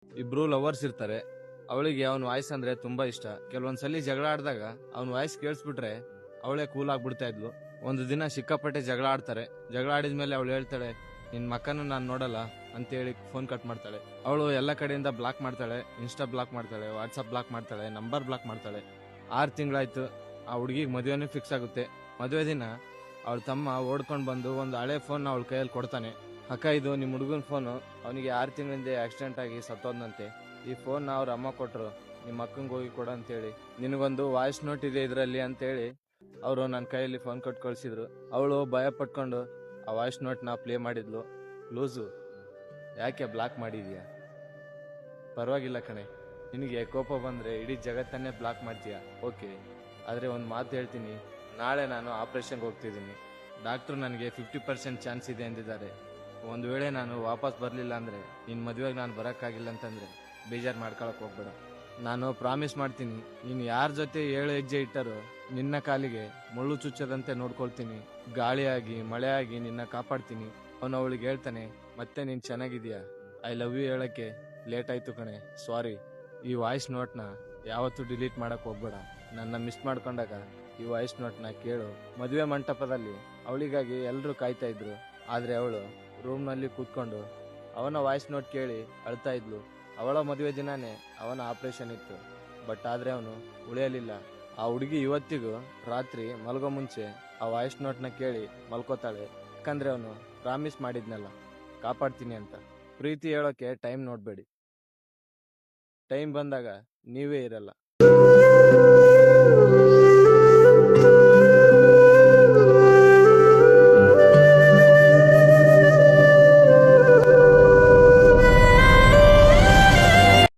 ಇಬ್ರು ಲವರ್ಸ್ ಇರ್ತಾರೆ. ಅವಳಿಗೆ ಅವನ ವಾಯ್ಸ್ ಅಂದ್ರೆ ತುಂಬಾ ಇಷ್ಟ. ಕೆಲವೊಂದ್ಸಲಿ ಜಗಳ ಆಡಿದಾಗ ಅವನ ವಾಯ್ಸ್ ಕೇಳಿಸ್ಬಿಟ್ರೆ ಅವಳೇ ಕೂಲ್ ಆಗ್ಬಿಡ್ತಾ ಇದ್ಲು. ಒಂದು ದಿನ ಸಿಕ್ಕಾಪಟ್ಟೆ ಜಗಳ ಆಡ್ತಾರೆ. ಜಗಳ ಆಡಿದ್ಮೇಲೆ ಅವಳು ಹೇಳ್ತಾಳೆ, ನಿನ್ ಮಕ್ಕನ ನಾನ್ ನೋಡಲ್ಲ ಅಂತೇಳಿ ಫೋನ್ ಕಟ್ ಮಾಡ್ತಾಳೆ. ಅವಳು ಎಲ್ಲ ಕಡೆಯಿಂದ ಬ್ಲಾಕ್ ಮಾಡ್ತಾಳೆ. ಇನ್ಸ್ಟಾ ಬ್ಲಾಕ್ ಮಾಡ್ತಾಳೆ, ವಾಟ್ಸಪ್ ಬ್ಲಾಕ್ ಮಾಡ್ತಾಳೆ, ನಂಬರ್ ಬ್ಲಾಕ್ ಮಾಡ್ತಾಳೆ. 6 ತಿಂಗಳಾಯ್ತು. ಆ ಹುಡುಗಿಗೆ ಮದುವೆನೂ ಫಿಕ್ಸ್ ಆಗುತ್ತೆ. ಮದುವೆ ದಿನ ಅವಳ ತಮ್ಮ ಓಡ್ಕೊಂಡ್ ಬಂದು ಒಂದು ಹಳೆ ಫೋನ್ ಅವಳ ಕೈಯಲ್ಲಿ ಕೊಡ್ತಾನೆ. ಅಕ್ಕ, ಇದು ನಿಮ್ ಹುಡುಗನ ಫೋನು. ಅವನಿಗೆ 6 ತಿಂಗಳಿಂದ ಆಕ್ಸಿಡೆಂಟ್ ಆಗಿ ಸತ್ತೋದ್ನಂತೆ. ಈ ಫೋನ್ ಅವ್ರ ಅಮ್ಮ ಕೊಟ್ರು, ನಿಮ್ಮ ಅಕ್ಕಂಗೆ ಹೋಗಿ ಕೊಡು ಅಂತೇಳಿ. ನಿನಗೊಂದು ವಾಯ್ಸ್ ನೋಟ್ ಇದೆ ಇದರಲ್ಲಿ ಅಂತೇಳಿ ಅವರು ನನ್ನ ಕೈಯಲ್ಲಿ ಫೋನ್ ಕೊಟ್ಟು ಕಳ್ಸಿದ್ರು. ಅವಳು ಭಯ ಪಟ್ಕೊಂಡು ಆ ವಾಯ್ಸ್ ನೋಟ್ನ ಪ್ಲೇ ಮಾಡಿದ್ಲು. ಲೂಸು, ಯಾಕೆ ಬ್ಲಾಕ್ ಮಾಡಿದ್ಯಾ? ಪರವಾಗಿಲ್ಲ ಕಣೆ, ನಿನಗೆ ಕೋಪ ಬಂದ್ರೆ ಇಡೀ ಜಗತ್ತನ್ನೇ ಬ್ಲಾಕ್ ಮಾಡ್ತೀಯ, ಓಕೆ. ಆದರೆ ಒಂದು ಮಾತು ಹೇಳ್ತೀನಿ, ನಾಳೆ ನಾನು ಆಪರೇಷನ್ಗೆ ಹೋಗ್ತಿದ್ದೀನಿ. ಡಾಕ್ಟ್ರು ನನಗೆ 50% ಚಾನ್ಸ್ ಇದೆ ಎಂದಿದ್ದಾರೆ. ಒಂದು ವೇಳೆ ನಾನು ವಾಪಸ್ ಬರಲಿಲ್ಲ ಅಂದರೆ, ನಿನ್ನ ಮದುವೆಗೆ ನಾನು ಬರೋಕ್ಕಾಗಿಲ್ಲ ಅಂತಂದರೆ ಬೇಜಾರು ಮಾಡ್ಕೊಳಕ್ಕೆ ಹೋಗ್ಬೇಡ. ನಾನು ಪ್ರಾಮಿಸ್ ಮಾಡ್ತೀನಿ, ನೀನು ಯಾರ ಜೊತೆ 7 ಹೆಜ್ಜೆ ಇಟ್ಟರು ನಿನ್ನ ಕಾಲಿಗೆ ಮುಳ್ಳು ಚುಚ್ಚದಂತೆ ನೋಡ್ಕೊಳ್ತೀನಿ. ಗಾಳಿಯಾಗಿ ಮಳೆಯಾಗಿ ನಿನ್ನ ಕಾಪಾಡ್ತೀನಿ. ಅವನು ಅವಳಿಗೆ ಹೇಳ್ತಾನೆ, ಮತ್ತೆ ನೀನು ಚೆನ್ನಾಗಿದೆಯಾ, ಐ ಲವ್ ಯು ಹೇಳೋಕ್ಕೆ ಲೇಟ್ ಆಯಿತು ಕಣೆ, ಸಾರಿ. ಈ ವಾಯ್ಸ್ ನೋಟ್ನ ಯಾವತ್ತೂ ಡಿಲೀಟ್ ಮಾಡಕ್ಕೆ ಹೋಗ್ಬೇಡ. ನನ್ನ ಮಿಸ್ ಮಾಡ್ಕೊಂಡಾಗ ಈ ವಾಯ್ಸ್ ನೋಟ್ನ ಕೇಳು. ಮದುವೆ ಮಂಟಪದಲ್ಲಿ ಅವಳಿಗಾಗಿ ಎಲ್ಲರೂ ಕಾಯ್ತಾ ಇದ್ರು. ಆದರೆ ಅವಳು ರೂಮ್ನಲ್ಲಿ ಕೂತ್ಕೊಂಡು ಅವನ ವಾಯ್ಸ್ ನೋಟ್ ಕೇಳಿ ಅಳ್ತಾ ಇದ್ಲು. ಅವಳ ಮದುವೆ ದಿನಾನೇ ಅವನ ಆಪರೇಷನ್ ಇತ್ತು. ಬಟ್ ಆದರೆ ಅವನು ಉಳಿಯಲಿಲ್ಲ. ಆ ಹುಡುಗಿ ಇವತ್ತಿಗೂ ರಾತ್ರಿ ಮಲಗೋ ಮುಂಚೆ ಆ ವಾಯ್ಸ್ ನೋಟ್ನ ಕೇಳಿ ಮಲ್ಕೋತಾಳೆ. ಯಾಕಂದ್ರೆ ಅವನು ಪ್ರಾಮಿಸ್ ಮಾಡಿದ್ನಲ್ಲ, ಕಾಪಾಡ್ತೀನಿ ಅಂತ. ಪ್ರೀತಿ ಹೇಳೋಕೆ ಟೈಮ್ ನೋಡಬೇಡಿ. ಟೈಮ್ ಬಂದಾಗ ನೀವೇ ಇರಲ್ಲ.